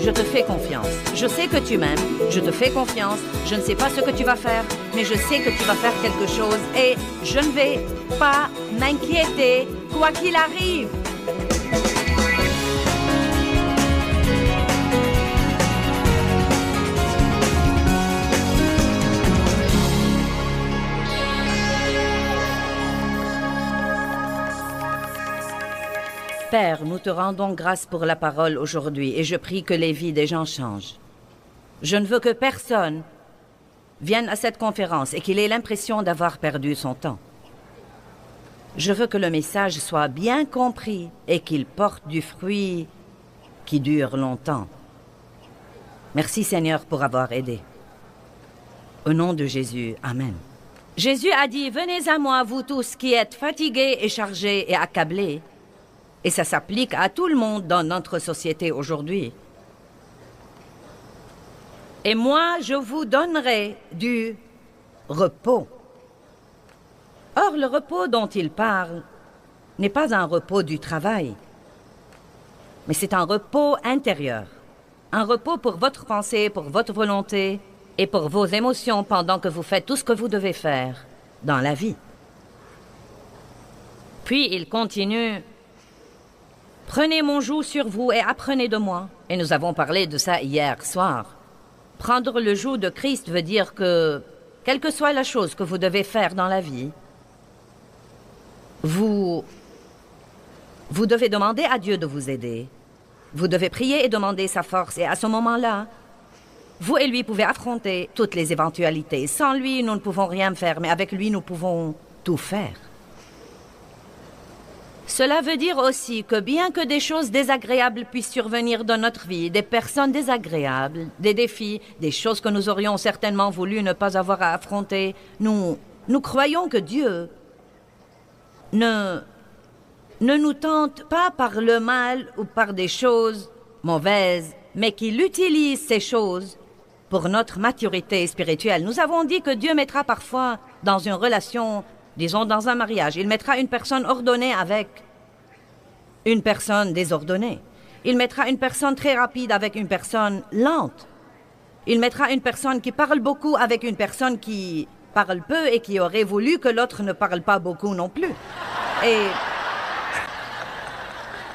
je te fais confiance. Je sais que tu m'aimes, je te fais confiance. Je ne sais pas ce que tu vas faire, mais je sais que tu vas faire quelque chose et je ne vais pas m'inquiéter, quoi qu'il arrive. Père, nous te rendons grâce pour la parole aujourd'hui et je prie que les vies des gens changent. Je ne veux que personne vienne à cette conférence et qu'il ait l'impression d'avoir perdu son temps. Je veux que le message soit bien compris et qu'il porte du fruit qui dure longtemps. Merci Seigneur pour avoir aidé. Au nom de Jésus, Amen. Jésus a dit, venez à moi, vous tous qui êtes fatigués et chargés et accablés. Et ça s'applique à tout le monde dans notre société aujourd'hui. Et moi, je vous donnerai du repos. Or, le repos dont il parle n'est pas un repos du travail, mais c'est un repos intérieur. Un repos pour votre pensée, pour votre volonté et pour vos émotions pendant que vous faites tout ce que vous devez faire dans la vie. Puis il continue... Prenez mon joug sur vous et apprenez de moi. Et nous avons parlé de ça hier soir. Prendre le joug de Christ veut dire que, quelle que soit la chose que vous devez faire dans la vie, vous devez demander à Dieu de vous aider. Vous devez prier et demander sa force. Et à ce moment-là, vous et lui pouvez affronter toutes les éventualités. Sans lui, nous ne pouvons rien faire, mais avec lui, nous pouvons tout faire. Cela veut dire aussi que bien que des choses désagréables puissent survenir dans notre vie, des personnes désagréables, des défis, des choses que nous aurions certainement voulu ne pas avoir à affronter, nous croyons que Dieu ne nous tente pas par le mal ou par des choses mauvaises, mais qu'il utilise ces choses pour notre maturité spirituelle. Nous avons dit que Dieu mettra parfois dans une relation, disons dans un mariage, il mettra une personne ordonnée avec une personne désordonnée. Il mettra une personne très rapide avec une personne lente. Il mettra une personne qui parle beaucoup avec une personne qui parle peu et qui aurait voulu que l'autre ne parle pas beaucoup non plus. Et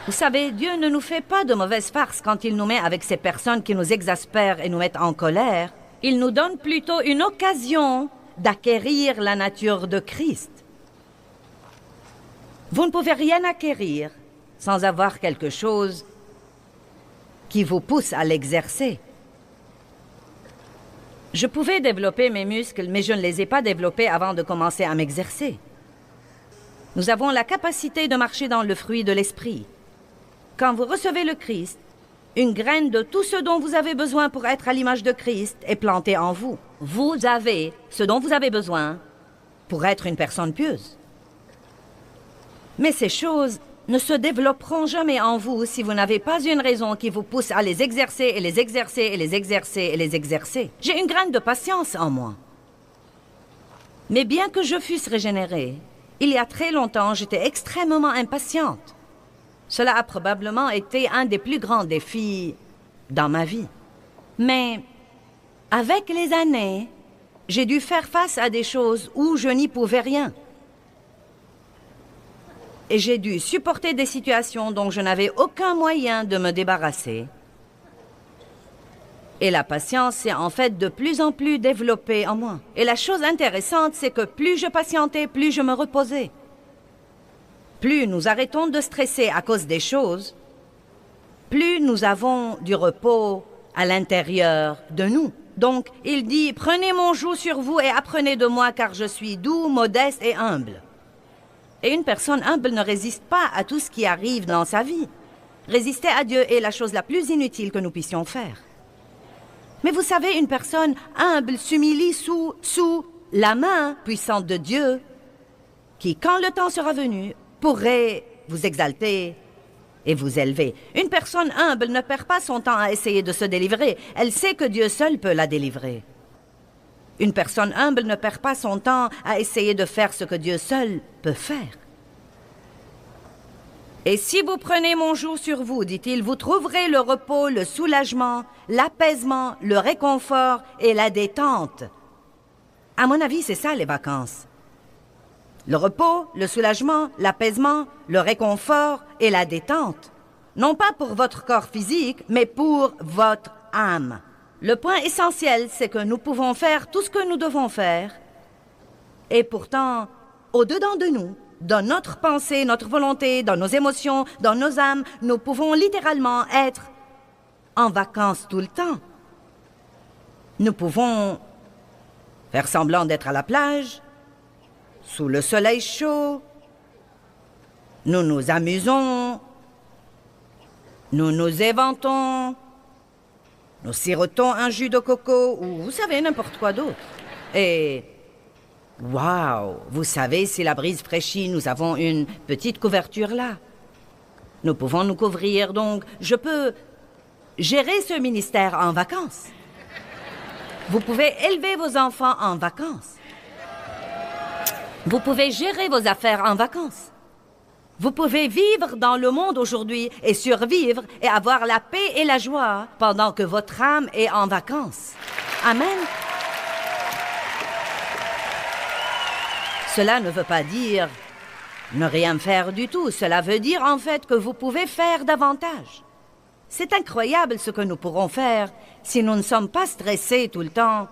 vous savez, Dieu ne nous fait pas de mauvaises farces quand il nous met avec ces personnes qui nous exaspèrent et nous mettent en colère. Il nous donne plutôt une occasion d'acquérir la nature de Christ. Vous ne pouvez rien acquérir sans avoir quelque chose qui vous pousse à l'exercer. Je pouvais développer mes muscles, mais je ne les ai pas développés avant de commencer à m'exercer. Nous avons la capacité de marcher dans le fruit de l'esprit. Quand vous recevez le Christ, une graine de tout ce dont vous avez besoin pour être à l'image de Christ est plantée en vous. Vous avez ce dont vous avez besoin pour être une personne pieuse. Mais ces choses ne se développeront jamais en vous si vous n'avez pas une raison qui vous pousse à les exercer et les exercer et les exercer et les exercer. J'ai une graine de patience en moi. Mais bien que je fusse régénérée, il y a très longtemps, j'étais extrêmement impatiente. Cela a probablement été un des plus grands défis dans ma vie. Mais avec les années, j'ai dû faire face à des choses où je n'y pouvais rien. Et j'ai dû supporter des situations dont je n'avais aucun moyen de me débarrasser. Et la patience s'est en fait de plus en plus développée en moi. Et la chose intéressante, c'est que plus je patientais, plus je me reposais. Plus nous arrêtons de stresser à cause des choses, plus nous avons du repos à l'intérieur de nous. Donc, il dit, « Prenez mon joug sur vous et apprenez de moi, car je suis doux, modeste et humble. » Et une personne humble ne résiste pas à tout ce qui arrive dans sa vie. Résister à Dieu est la chose la plus inutile que nous puissions faire. Mais vous savez, une personne humble s'humilie sous la main puissante de Dieu, qui, quand le temps sera venu, pourrait vous exalter et vous élever. Une personne humble ne perd pas son temps à essayer de se délivrer. Elle sait que Dieu seul peut la délivrer. Une personne humble ne perd pas son temps à essayer de faire ce que Dieu seul peut faire. Et si vous prenez mon joug sur vous, dit-il, vous trouverez le repos, le soulagement, l'apaisement, le réconfort et la détente. À mon avis, c'est ça les vacances. Le repos, le soulagement, l'apaisement, le réconfort et la détente. Non pas pour votre corps physique, mais pour votre âme. Le point essentiel, c'est que nous pouvons faire tout ce que nous devons faire. Et pourtant, au-dedans de nous, dans notre pensée, notre volonté, dans nos émotions, dans nos âmes, nous pouvons littéralement être en vacances tout le temps. Nous pouvons faire semblant d'être à la plage, sous le soleil chaud. Nous nous amusons, nous nous éventons, nous sirotons un jus de coco ou vous savez, n'importe quoi d'autre. Et waouh, vous savez, si la brise fraîchit, nous avons une petite couverture là. Nous pouvons nous couvrir, donc je peux gérer ce ministère en vacances. Vous pouvez élever vos enfants en vacances. Vous pouvez gérer vos affaires en vacances. Vous pouvez vivre dans le monde aujourd'hui et survivre et avoir la paix et la joie pendant que votre âme est en vacances. Amen. Cela ne veut pas dire ne rien faire du tout. Cela veut dire en fait que vous pouvez faire davantage. C'est incroyable ce que nous pourrons faire si nous ne sommes pas stressés tout le temps,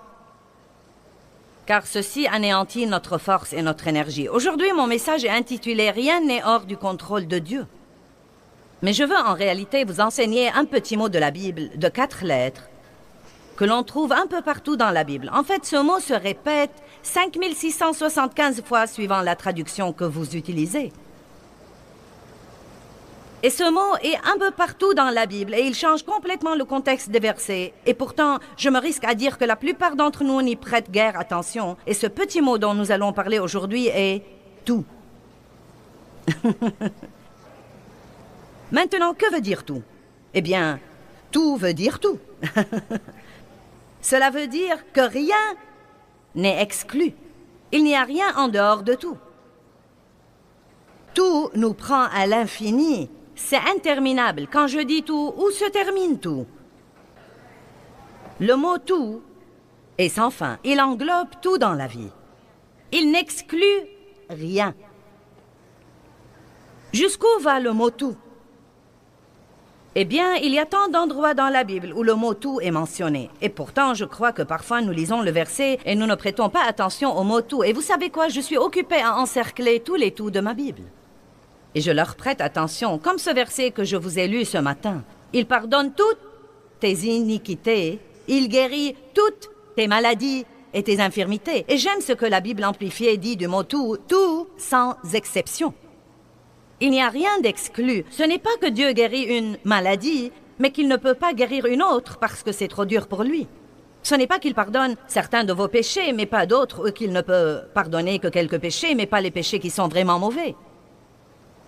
car ceci anéantit notre force et notre énergie. Aujourd'hui, mon message est intitulé « Rien n'est hors du contrôle de Dieu ». Mais je veux en réalité vous enseigner un petit mot de la Bible de 4 lettres que l'on trouve un peu partout dans la Bible. En fait, ce mot se répète 5675 fois suivant la traduction que vous utilisez. Et ce mot est un peu partout dans la Bible et il change complètement le contexte des versets. Et pourtant, je me risque à dire que la plupart d'entre nous n'y prêtent guère attention. Et ce petit mot dont nous allons parler aujourd'hui est « tout ». Maintenant, que veut dire tout? Eh bien, tout veut dire tout. Cela veut dire que rien n'est exclu. Il n'y a rien en dehors de tout. Tout nous prend à l'infini. C'est interminable. Quand je dis tout, où se termine tout? Le mot « tout » est sans fin. Il englobe tout dans la vie. Il n'exclut rien. Jusqu'où va le mot « tout » ? Eh bien, il y a tant d'endroits dans la Bible où le mot « tout » est mentionné. Et pourtant, je crois que parfois nous lisons le verset et nous ne prêtons pas attention au mot « tout ». Et vous savez quoi? Je suis occupée à encercler tous les « tout » de ma Bible. Et je leur prête attention, comme ce verset que je vous ai lu ce matin. Il pardonne toutes tes iniquités, il guérit toutes tes maladies et tes infirmités. Et j'aime ce que la Bible amplifiée dit du mot « tout », tout sans exception. Il n'y a rien d'exclu. Ce n'est pas que Dieu guérit une maladie, mais qu'il ne peut pas guérir une autre parce que c'est trop dur pour lui. Ce n'est pas qu'il pardonne certains de vos péchés, mais pas d'autres, ou qu'il ne peut pardonner que quelques péchés, mais pas les péchés qui sont vraiment mauvais.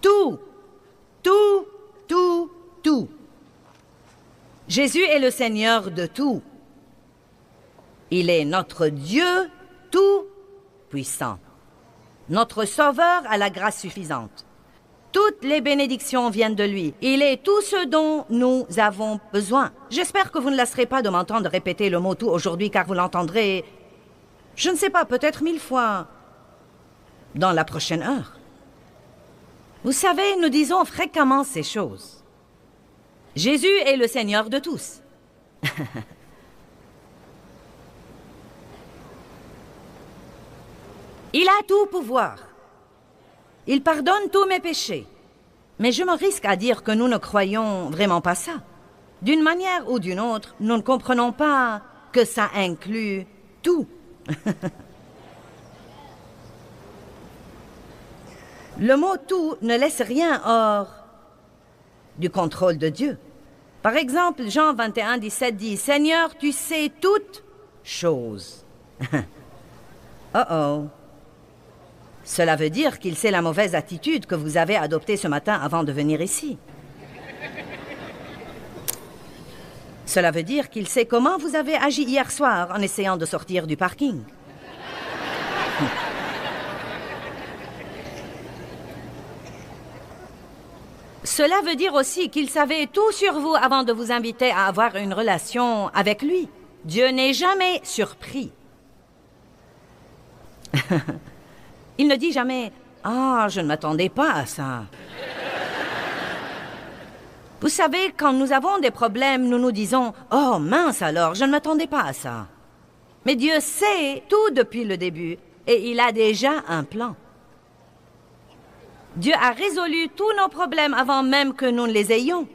Tout, tout, tout, tout. Jésus est le Seigneur de tout. Il est notre Dieu tout-puissant, notre Sauveur à la grâce suffisante. Toutes les bénédictions viennent de lui. Il est tout ce dont nous avons besoin. J'espère que vous ne lasserez pas de m'entendre répéter le mot « tout » aujourd'hui, car vous l'entendrez, je ne sais pas, peut-être 1000 fois dans la prochaine heure. Vous savez, nous disons fréquemment ces choses. Jésus est le Seigneur de tous. Il a tout pouvoir. Il pardonne tous mes péchés. Mais je me risque à dire que nous ne croyons vraiment pas ça. D'une manière ou d'une autre, nous ne comprenons pas que ça inclut tout. Le mot « tout » ne laisse rien hors du contrôle de Dieu. Par exemple, Jean 21, 17 dit « Seigneur, tu sais toutes choses. » Oh. Cela veut dire qu'il sait la mauvaise attitude que vous avez adoptée ce matin avant de venir ici. Cela veut dire qu'il sait comment vous avez agi hier soir en essayant de sortir du parking. Cela veut dire aussi qu'il savait tout sur vous avant de vous inviter à avoir une relation avec lui. Dieu n'est jamais surpris. Il ne dit jamais « Ah, je ne m'attendais pas à ça ». Vous savez, quand nous avons des problèmes, nous nous disons « Oh mince alors, je ne m'attendais pas à ça ». Mais Dieu sait tout depuis le début et il a déjà un plan. Dieu a résolu tous nos problèmes avant même que nous ne les ayons.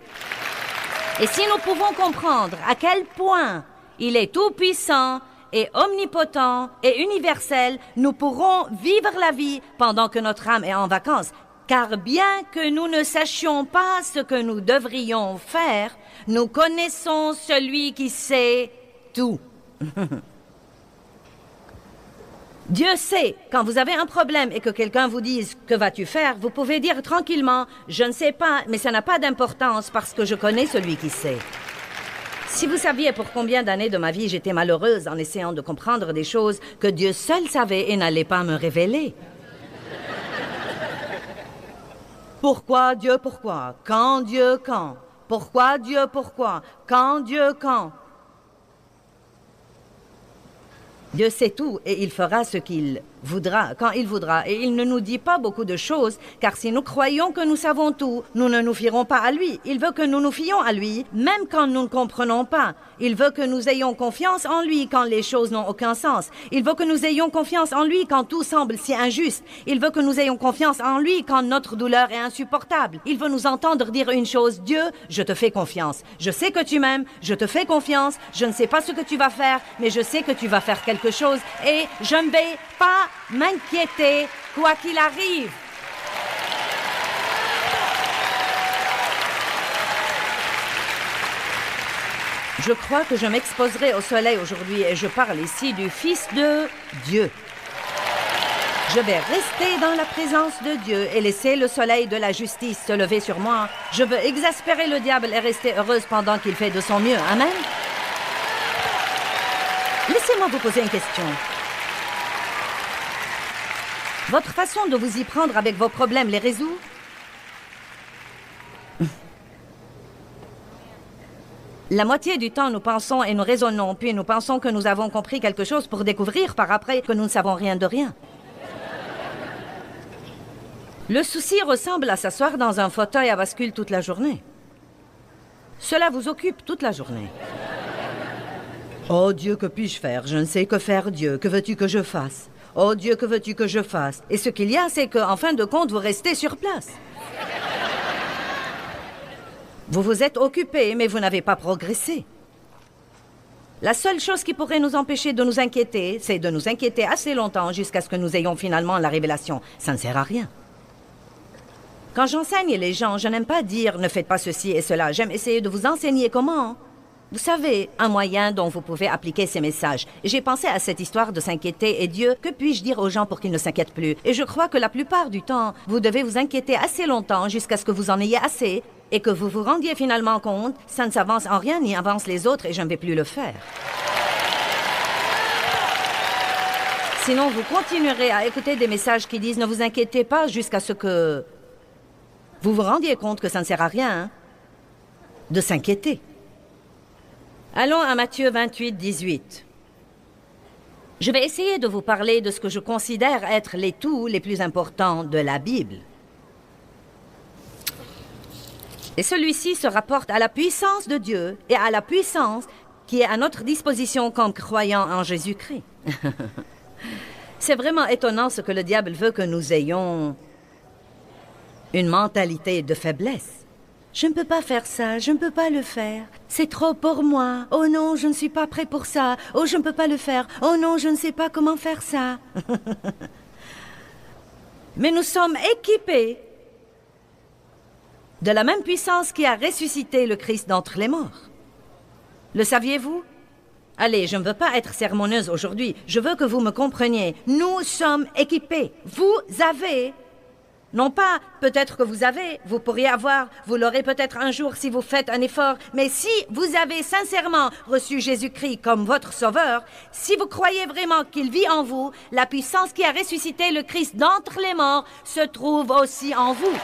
Et si nous pouvons comprendre à quel point il est tout-puissant et omnipotent et universel, nous pourrons vivre la vie pendant que notre âme est en vacances. Car bien que nous ne sachions pas ce que nous devrions faire, nous connaissons celui qui sait tout. Dieu sait, quand vous avez un problème et que quelqu'un vous dise « Que vas-tu faire ?» vous pouvez dire tranquillement « Je ne sais pas, mais ça n'a pas d'importance parce que je connais celui qui sait. » Si vous saviez pour combien d'années de ma vie j'étais malheureuse en essayant de comprendre des choses que Dieu seul savait et n'allait pas me révéler. Pourquoi Dieu, pourquoi? Quand Dieu, quand? Pourquoi Dieu, pourquoi? Quand Dieu, quand? Dieu sait tout et il fera ce qu'il voudra, quand il voudra. Et il ne nous dit pas beaucoup de choses, car si nous croyons que nous savons tout, nous ne nous fierons pas à lui. Il veut que nous nous fions à lui, même quand nous ne comprenons pas. Il veut que nous ayons confiance en lui quand les choses n'ont aucun sens. Il veut que nous ayons confiance en lui quand tout semble si injuste. Il veut que nous ayons confiance en lui quand notre douleur est insupportable. Il veut nous entendre dire une chose: Dieu, je te fais confiance. Je sais que tu m'aimes, je te fais confiance. Je ne sais pas ce que tu vas faire, mais je sais que tu vas faire quelque chose et je ne vais pas m'inquiéter quoi qu'il arrive. Je crois que je m'exposerai au soleil aujourd'hui et je parle ici du Fils de Dieu. Je vais rester dans la présence de Dieu et laisser le soleil de la justice se lever sur moi. Je veux exaspérer le diable et rester heureuse pendant qu'il fait de son mieux. Amen. Laissez-moi vous poser une question. Votre façon de vous y prendre avec vos problèmes les résout? La moitié du temps, nous pensons et nous raisonnons, puis nous pensons que nous avons compris quelque chose pour découvrir par après que nous ne savons rien de rien. Le souci ressemble à s'asseoir dans un fauteuil à bascule toute la journée. Cela vous occupe toute la journée. Oh Dieu, que puis-je faire? Je ne sais que faire, Dieu. Que veux-tu que je fasse? Oh Dieu, que veux-tu que je fasse? Et ce qu'il y a, c'est qu'en fin de compte, vous restez sur place. Vous vous êtes occupé, mais vous n'avez pas progressé. La seule chose qui pourrait nous empêcher de nous inquiéter, c'est de nous inquiéter assez longtemps jusqu'à ce que nous ayons finalement la révélation. Ça ne sert à rien. Quand j'enseigne les gens, je n'aime pas dire « ne faites pas ceci et cela ». J'aime essayer de vous enseigner comment. Vous savez, un moyen dont vous pouvez appliquer ces messages. J'ai pensé à cette histoire de s'inquiéter et Dieu, que puis-je dire aux gens pour qu'ils ne s'inquiètent plus? Et je crois que la plupart du temps, vous devez vous inquiéter assez longtemps jusqu'à ce que vous en ayez assez et que vous vous rendiez finalement compte, ça ne s'avance en rien ni avance les autres et je ne vais plus le faire. Sinon, vous continuerez à écouter des messages qui disent « ne vous inquiétez pas » jusqu'à ce que vous vous rendiez compte que ça ne sert à rien de s'inquiéter. Allons à Matthieu 28, 18. Je vais essayer de vous parler de ce que je considère être les tout les plus importants de la Bible. Et celui-ci se rapporte à la puissance de Dieu et à la puissance qui est à notre disposition comme croyants en Jésus-Christ. C'est vraiment étonnant ce que le diable veut que nous ayons une mentalité de faiblesse. Je ne peux pas faire ça, je ne peux pas le faire. C'est trop pour moi. Oh non, je ne suis pas prêt pour ça. Oh, je ne peux pas le faire. Oh non, je ne sais pas comment faire ça. Mais nous sommes équipés de la même puissance qui a ressuscité le Christ d'entre les morts. Le saviez-vous? Allez, je ne veux pas être sermonneuse aujourd'hui. Je veux que vous me compreniez. Nous sommes équipés. Vous avez... Non pas, peut-être que vous pourriez avoir, vous l'aurez peut-être un jour si vous faites un effort, mais si vous avez sincèrement reçu Jésus-Christ comme votre sauveur, si vous croyez vraiment qu'il vit en vous, la puissance qui a ressuscité le Christ d'entre les morts se trouve aussi en vous.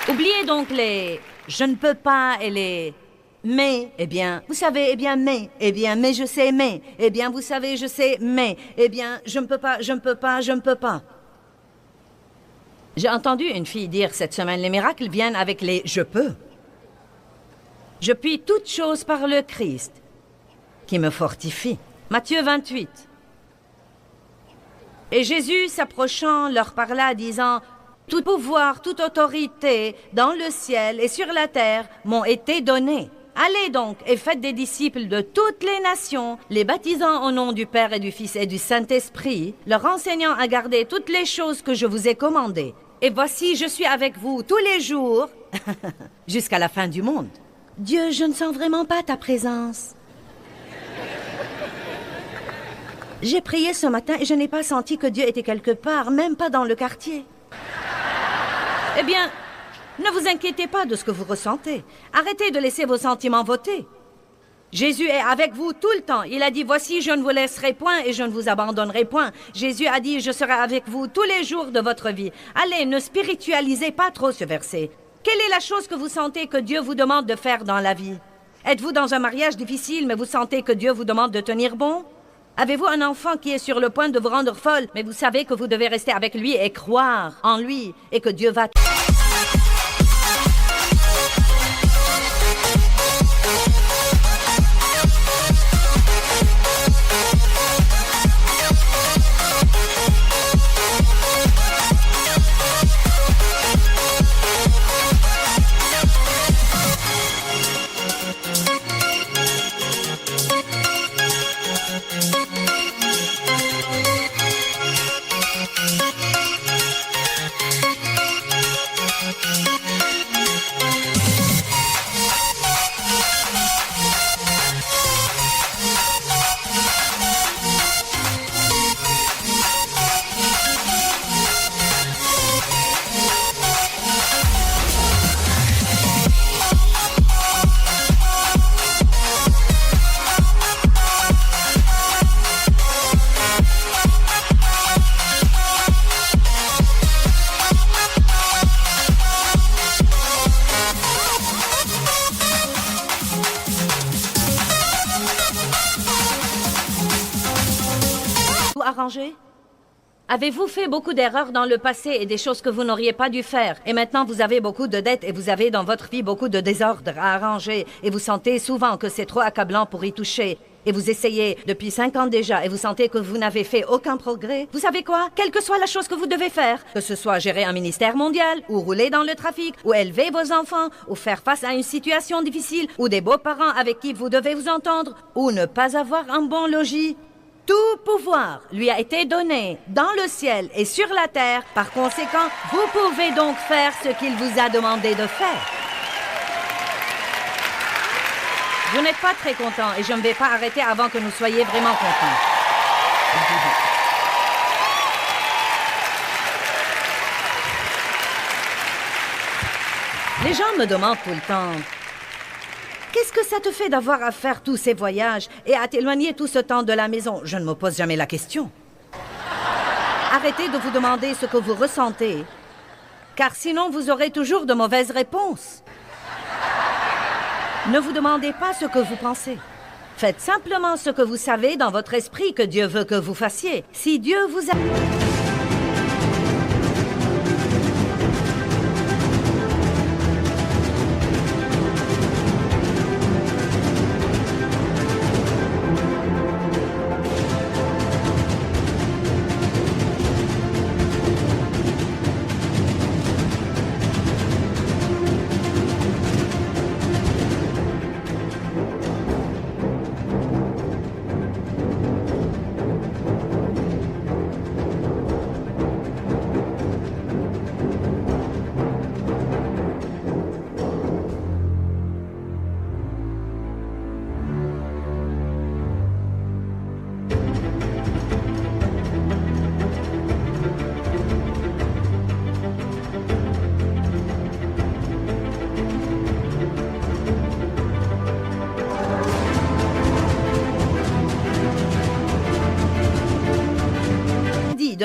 Oubliez donc les « je ne peux pas » et les « mais ». Eh bien, vous savez, mais. Eh bien, mais je sais, mais. Eh bien, vous savez, je sais, mais. Eh bien, je ne peux pas, je ne peux pas, je ne peux pas. J'ai entendu une fille dire cette semaine, les miracles viennent avec les « je peux ». Je puis toutes choses par le Christ, qui me fortifie. Matthieu 28. Et Jésus, s'approchant, leur parla, disant, « Tout pouvoir, toute autorité, dans le ciel et sur la terre, m'ont été donnés. Allez donc et faites des disciples de toutes les nations, les baptisant au nom du Père et du Fils et du Saint-Esprit, leur enseignant à garder toutes les choses que je vous ai commandées. Et voici, je suis avec vous tous les jours, jusqu'à la fin du monde. » Dieu, je ne sens vraiment pas ta présence. J'ai prié ce matin et je n'ai pas senti que Dieu était quelque part, même pas dans le quartier. Eh bien, ne vous inquiétez pas de ce que vous ressentez. Arrêtez de laisser vos sentiments voter. Jésus est avec vous tout le temps. Il a dit, voici, je ne vous laisserai point et je ne vous abandonnerai point. Jésus a dit, je serai avec vous tous les jours de votre vie. Allez, ne spiritualisez pas trop ce verset. Quelle est la chose que vous sentez que Dieu vous demande de faire dans la vie? Êtes-vous dans un mariage difficile, mais vous sentez que Dieu vous demande de tenir bon? Avez-vous un enfant qui est sur le point de vous rendre folle, mais vous savez que vous devez rester avec lui et croire en lui et que Dieu va... Arrangé? Avez-vous fait beaucoup d'erreurs dans le passé et des choses que vous n'auriez pas dû faire? Et maintenant, vous avez beaucoup de dettes et vous avez dans votre vie beaucoup de désordre à arranger. Et vous sentez souvent que c'est trop accablant pour y toucher. Et vous essayez depuis 5 ans déjà et vous sentez que vous n'avez fait aucun progrès. Vous savez quoi? Quelle que soit la chose que vous devez faire, que ce soit gérer un ministère mondial, ou rouler dans le trafic, ou élever vos enfants, ou faire face à une situation difficile, ou des beaux-parents avec qui vous devez vous entendre, ou ne pas avoir un bon logis. Tout pouvoir lui a été donné dans le ciel et sur la terre. Par conséquent, vous pouvez donc faire ce qu'il vous a demandé de faire. Vous n'êtes pas très content et je ne vais pas arrêter avant que nous soyez vraiment contents. Les gens me demandent tout le temps... Qu'est-ce que ça te fait d'avoir à faire tous ces voyages et à t'éloigner tout ce temps de la maison? Je ne me pose jamais la question. Arrêtez de vous demander ce que vous ressentez, car sinon vous aurez toujours de mauvaises réponses. Ne vous demandez pas ce que vous pensez. Faites simplement ce que vous savez dans votre esprit que Dieu veut que vous fassiez. Si Dieu vous a...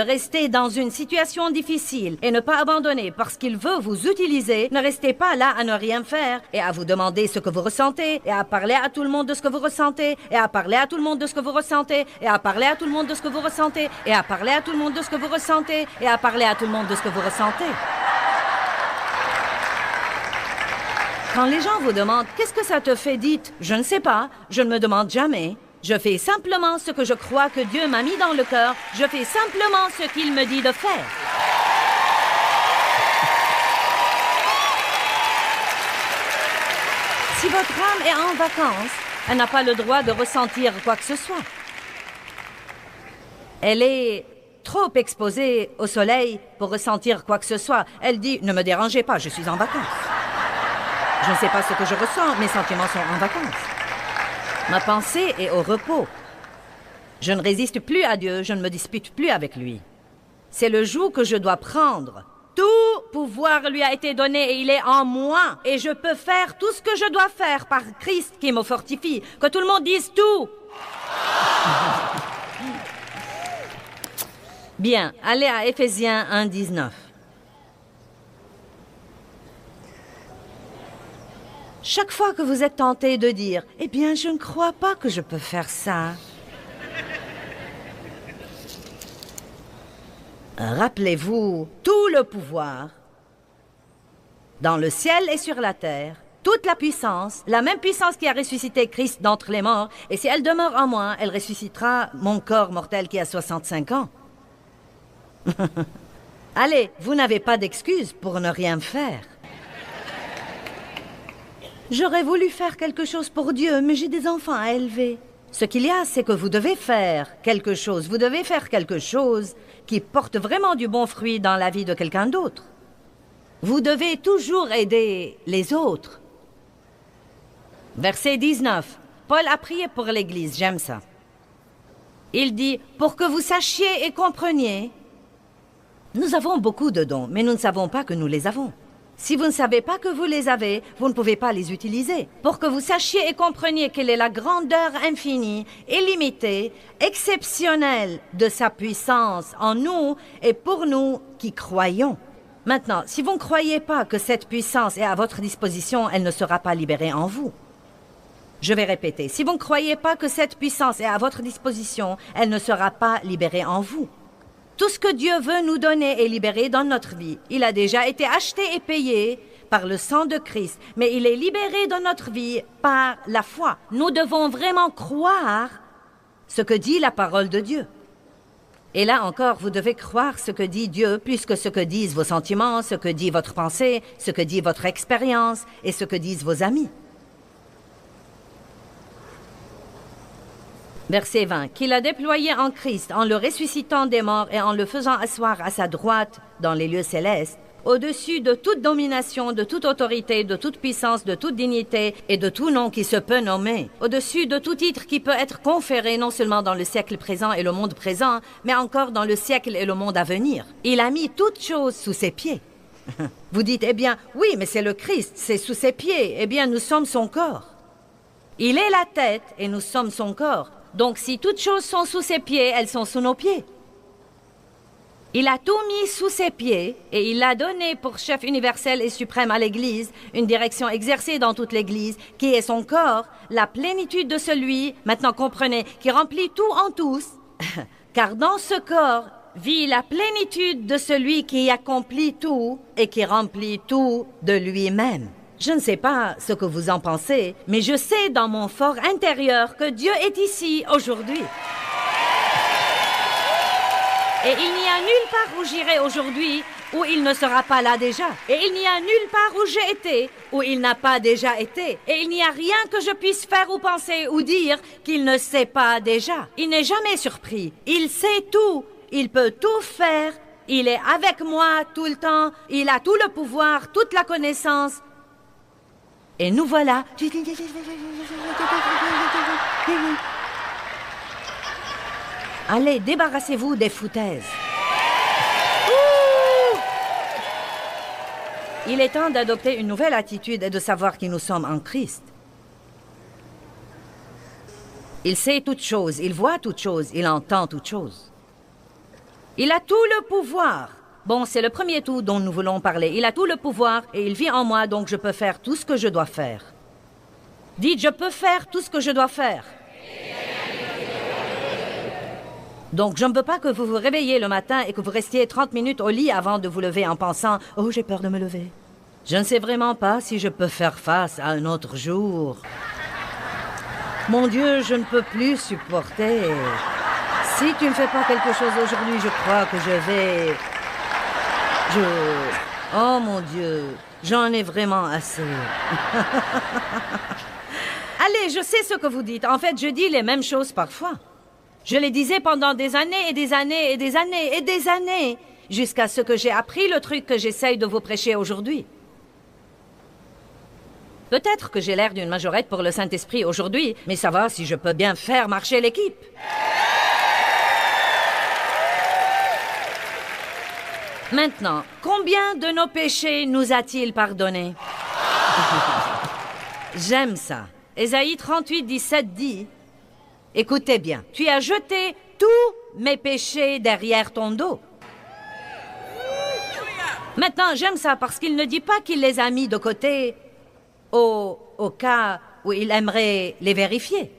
rester dans une situation difficile et ne pas abandonner parce qu'il veut vous utiliser, ne restez pas là à ne rien faire et à vous demander ce que vous ressentez et à parler à tout le monde de ce que vous ressentez et à parler à tout le monde de ce que vous ressentez et à parler à tout le monde de ce que vous ressentez et à parler à tout le monde de ce que vous ressentez et à parler à tout le monde de ce que vous ressentez. Quand les gens vous demandent « Qu'est-ce que ça te fait ?» dites « Je ne sais pas, je ne me demande jamais. Je fais simplement ce que je crois que Dieu m'a mis dans le cœur. Je fais simplement ce qu'il me dit de faire. » Si votre âme est en vacances, elle n'a pas le droit de ressentir quoi que ce soit. Elle est trop exposée au soleil pour ressentir quoi que ce soit. Elle dit « Ne me dérangez pas, je suis en vacances. » Je ne sais pas ce que je ressens, mes sentiments sont en vacances. Ma pensée est au repos. Je ne résiste plus à Dieu, je ne me dispute plus avec lui. C'est le joug que je dois prendre. Tout pouvoir lui a été donné et il est en moi. Et je peux faire tout ce que je dois faire par Christ qui me fortifie. Que tout le monde dise tout. Bien, allez à Éphésiens 1, 19. Chaque fois que vous êtes tenté de dire « Eh bien, je ne crois pas que je peux faire ça », rappelez-vous tout le pouvoir dans le ciel et sur la terre, toute la puissance, la même puissance qui a ressuscité Christ d'entre les morts, et si elle demeure en moi, elle ressuscitera mon corps mortel qui a 65 ans. Allez, vous n'avez pas d'excuse pour ne rien faire. J'aurais voulu faire quelque chose pour Dieu, mais j'ai des enfants à élever. Ce qu'il y a, c'est que vous devez faire quelque chose. Vous devez faire quelque chose qui porte vraiment du bon fruit dans la vie de quelqu'un d'autre. Vous devez toujours aider les autres. Verset 19. Paul a prié pour l'Église, j'aime ça. Il dit, pour que vous sachiez et compreniez, nous avons beaucoup de dons, mais nous ne savons pas que nous les avons. Si vous ne savez pas que vous les avez, vous ne pouvez pas les utiliser. Pour que vous sachiez et compreniez quelle est la grandeur infinie, illimitée, exceptionnelle de sa puissance en nous et pour nous qui croyons. Maintenant, si vous ne croyez pas que cette puissance est à votre disposition, elle ne sera pas libérée en vous. Je vais répéter, si vous ne croyez pas que cette puissance est à votre disposition, elle ne sera pas libérée en vous. Tout ce que Dieu veut nous donner est libéré dans notre vie. Il a déjà été acheté et payé par le sang de Christ, mais il est libéré dans notre vie par la foi. Nous devons vraiment croire ce que dit la parole de Dieu. Et là encore, vous devez croire ce que dit Dieu plus que ce que disent vos sentiments, ce que dit votre pensée, ce que dit votre expérience et ce que disent vos amis. Verset 20. Qu'il a déployé en Christ, en le ressuscitant des morts et en le faisant asseoir à sa droite dans les lieux célestes, au-dessus de toute domination, de toute autorité, de toute puissance, de toute dignité et de tout nom qui se peut nommer, au-dessus de tout titre qui peut être conféré non seulement dans le siècle présent et le monde présent, mais encore dans le siècle et le monde à venir. Il a mis toutes choses sous ses pieds. Vous dites, eh bien, oui, mais c'est le Christ, c'est sous ses pieds. Eh bien, nous sommes son corps. Il est la tête et nous sommes son corps. Donc, si toutes choses sont sous ses pieds, elles sont sous nos pieds. Il a tout mis sous ses pieds et il l'a donné pour chef universel et suprême à l'Église, une direction exercée dans toute l'Église, qui est son corps, la plénitude de celui, maintenant comprenez, qui remplit tout en tous, car dans ce corps vit la plénitude de celui qui accomplit tout et qui remplit tout de lui-même. Je ne sais pas ce que vous en pensez, mais je sais dans mon fort intérieur que Dieu est ici aujourd'hui. Et il n'y a nulle part où j'irai aujourd'hui où il ne sera pas là déjà. Et il n'y a nulle part où j'ai été où il n'a pas déjà été. Et il n'y a rien que je puisse faire ou penser ou dire qu'il ne sait pas déjà. Il n'est jamais surpris. Il sait tout. Il peut tout faire. Il est avec moi tout le temps. Il a tout le pouvoir, toute la connaissance. Et nous voilà. Allez, débarrassez-vous des foutaises. Ouh! Il est temps d'adopter une nouvelle attitude et de savoir qui nous sommes en Christ. Il sait toutes choses, il voit toutes choses, il entend toutes choses. Il a tout le pouvoir. Bon, c'est le premier tout dont nous voulons parler. Il a tout le pouvoir et il vit en moi, donc je peux faire tout ce que je dois faire. Dites, je peux faire tout ce que je dois faire. Donc, je ne veux pas que vous vous réveilliez le matin et que vous restiez 30 minutes au lit avant de vous lever en pensant « Oh, j'ai peur de me lever. Je ne sais vraiment pas si je peux faire face à un autre jour. Mon Dieu, je ne peux plus supporter. Si tu ne fais pas quelque chose aujourd'hui, je crois que je vais... Oh mon Dieu, j'en ai vraiment assez. » Allez, je sais ce que vous dites. En fait, je dis les mêmes choses parfois. Je les disais pendant des années et des années et des années et des années, jusqu'à ce que j'ai appris le truc que j'essaye de vous prêcher aujourd'hui. Peut-être que j'ai l'air d'une majorette pour le Saint-Esprit aujourd'hui, mais ça va si je peux bien faire marcher l'équipe. Maintenant, combien de nos péchés nous a-t-il pardonnés? J'aime ça. Ésaïe 38, 17 dit... Écoutez bien, tu as jeté tous mes péchés derrière ton dos. Maintenant, j'aime ça parce qu'il ne dit pas qu'il les a mis de côté au cas où il aimerait les vérifier.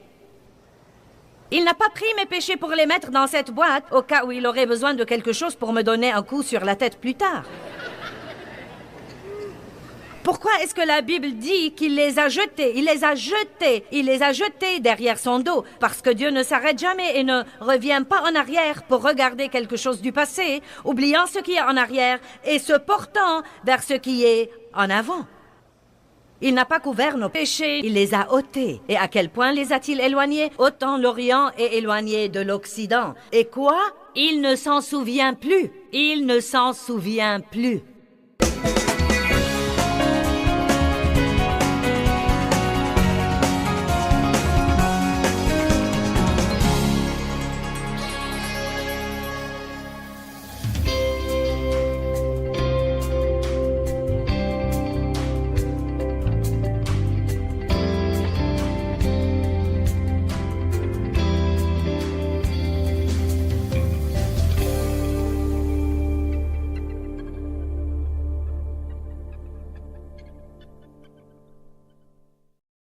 Il n'a pas pris mes péchés pour les mettre dans cette boîte au cas où il aurait besoin de quelque chose pour me donner un coup sur la tête plus tard. Pourquoi est-ce que la Bible dit qu'il les a jetés? Il les a jetés. Il les a jetés derrière son dos. Parce que Dieu ne s'arrête jamais et ne revient pas en arrière pour regarder quelque chose du passé, oubliant ce qui est en arrière et se portant vers ce qui est en avant. Il n'a pas couvert nos péchés, il les a ôtés. Et à quel point les a-t-il éloignés? Autant l'Orient est éloigné de l'Occident. Et quoi? Il ne s'en souvient plus. Il ne s'en souvient plus.